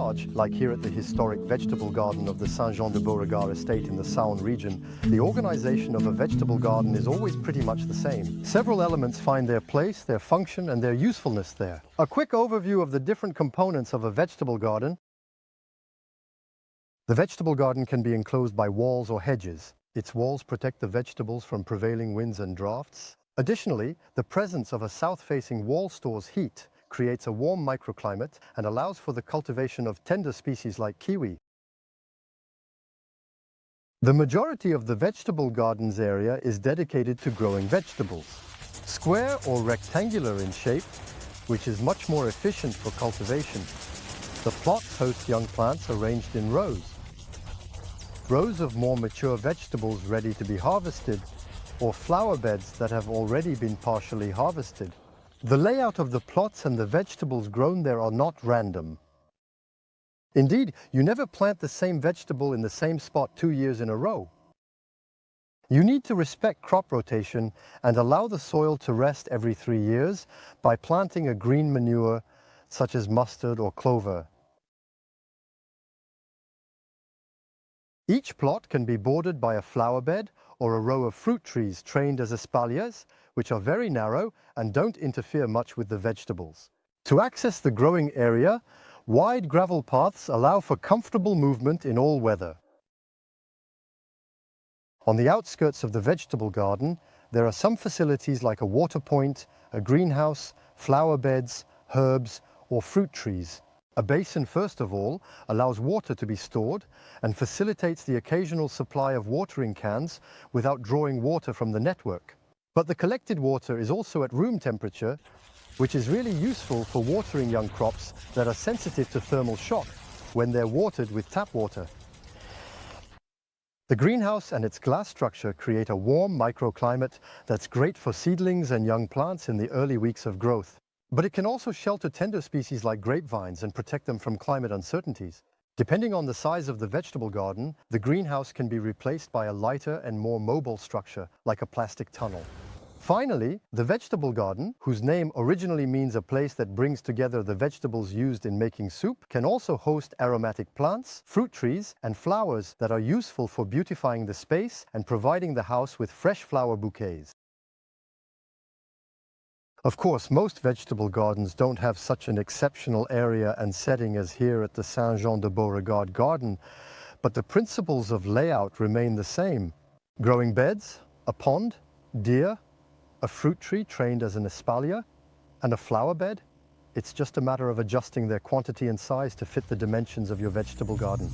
large, like here at the historic vegetable garden of the Saint-Jean-de-Beauregard estate in the Saône region, the organization of a vegetable garden is always pretty much the same. Several elements find their place, their function, and their usefulness there. A quick overview of the different components of a vegetable garden. The vegetable garden can be enclosed by walls or hedges. Its walls protect the vegetables from prevailing winds and drafts. Additionally, the presence of a south-facing wall stores heat, creates a warm microclimate, and allows for the cultivation of tender species like kiwi. The majority of the vegetable gardens area is dedicated to growing vegetables. Square or rectangular in shape, which is much more efficient for cultivation. The plots host young plants arranged in rows. Rows of more mature vegetables ready to be harvested, or flower beds that have already been partially harvested. The layout of the plots and the vegetables grown there are not random. Indeed, you never plant the same vegetable in the same spot 2 years in a row. You need to respect crop rotation and allow the soil to rest every 3 years by planting a green manure such as mustard or clover. Each plot can be bordered by a flower bed or a row of fruit trees trained as espaliers, which are very narrow and don't interfere much with the vegetables. To access the growing area, wide gravel paths allow for comfortable movement in all weather. On the outskirts of the vegetable garden, there are some facilities like a water point, a greenhouse, flower beds, herbs, or fruit trees. A basin, first of all, allows water to be stored and facilitates the occasional supply of watering cans without drawing water from the network. But the collected water is also at room temperature, which is really useful for watering young crops that are sensitive to thermal shock when they're watered with tap water. The greenhouse and its glass structure create a warm microclimate that's great for seedlings and young plants in the early weeks of growth. But it can also shelter tender species like grapevines and protect them from climate uncertainties. Depending on the size of the vegetable garden, the greenhouse can be replaced by a lighter and more mobile structure, like a plastic tunnel. Finally, the vegetable garden, whose name originally means a place that brings together the vegetables used in making soup, can also host aromatic plants, fruit trees, and flowers that are useful for beautifying the space and providing the house with fresh flower bouquets. Of course, most vegetable gardens don't have such an exceptional area and setting as here at the Saint-Jean-de-Beauregard garden, but the principles of layout remain the same. Growing beds, a pond, deer, a fruit tree trained as an espalier, and a flower bed. It's just a matter of adjusting their quantity and size to fit the dimensions of your vegetable garden.